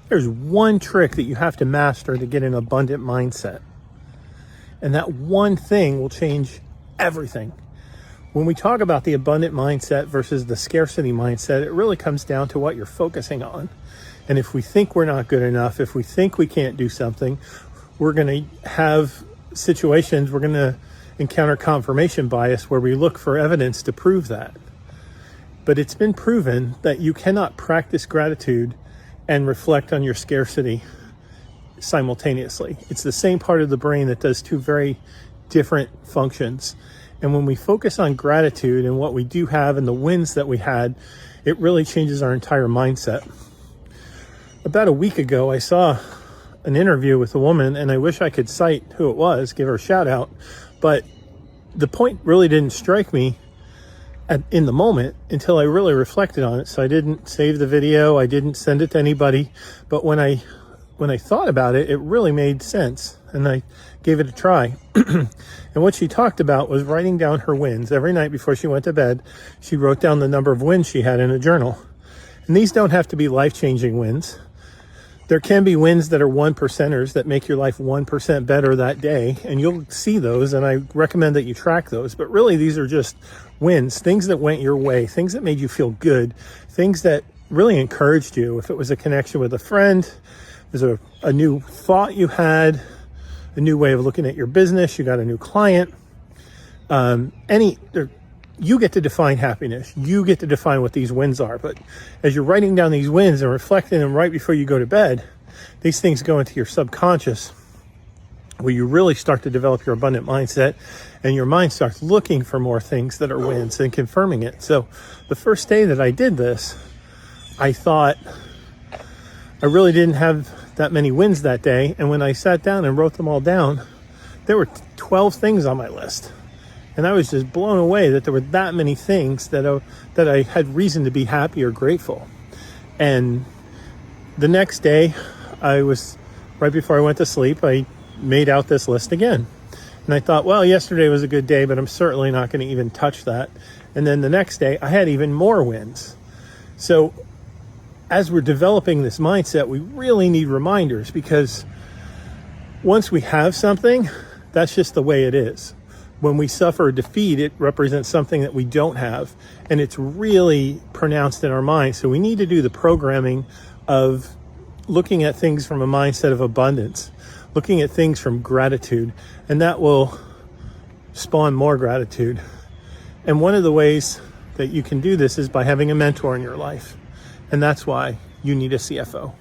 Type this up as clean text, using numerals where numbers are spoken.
There's one trick that you have to master to get an abundant mindset. And that one thing will change everything. When we talk about the abundant mindset versus the scarcity mindset, it really comes down to what you're focusing on. And if we think we're not good enough, if we think we can't do something, we're going to have situations, we're going to encounter confirmation bias where we look for evidence to prove that. But it's been proven that you cannot practice gratitude and reflect on your scarcity simultaneously. It's the same part of the brain that does two very different functions. And when we focus on gratitude and what we do have and the wins that we had, it really changes our entire mindset. About a week ago, I saw an interview with a woman, and I wish I could cite who it was, give her a shout out, but the point really didn't strike me in the moment until I really reflected on it. So I didn't save the video, I didn't send it to anybody, but when I thought about it, it really made sense, and I gave it a try. And what she talked about was writing down her wins. Every night before she went to bed, she wrote down the number of wins she had in a journal. And these don't have to be life-changing wins. There can be wins that are 1%ers that make your life 1% better that day, and you'll see those, and I recommend that you track those. But really, these are just wins, things that went your way, things that made you feel good, things that really encouraged you. If it was a connection with a friend, there's a new thought you had, a new way of looking at your business, you got a new client, you get to define happiness. You get to define what these wins are. But as you're writing down these wins and reflecting them right before you go to bed, these things go into your subconscious, where you really start to develop your abundant mindset, and your mind starts looking for more things that are wins and confirming it. So the first day that I did this, I thought I really didn't have that many wins that day. And when I sat down and wrote them all down, there were 12 things on my list. And I was just blown away that there were that many things that I had reason to be happy or grateful. And the next day, right before I went to sleep, I made out this list again. And I thought, well, yesterday was a good day, but I'm certainly not going to even touch that. And then the next day, I had even more wins. So as we're developing this mindset, we really need reminders, because once we have something, that's just the way it is. When we suffer a defeat, it represents something that we don't have, and it's really pronounced in our mind. So we need to do the programming of looking at things from a mindset of abundance, looking at things from gratitude, and that will spawn more gratitude. And one of the ways that you can do this is by having a mentor in your life, and that's why you need a CFO.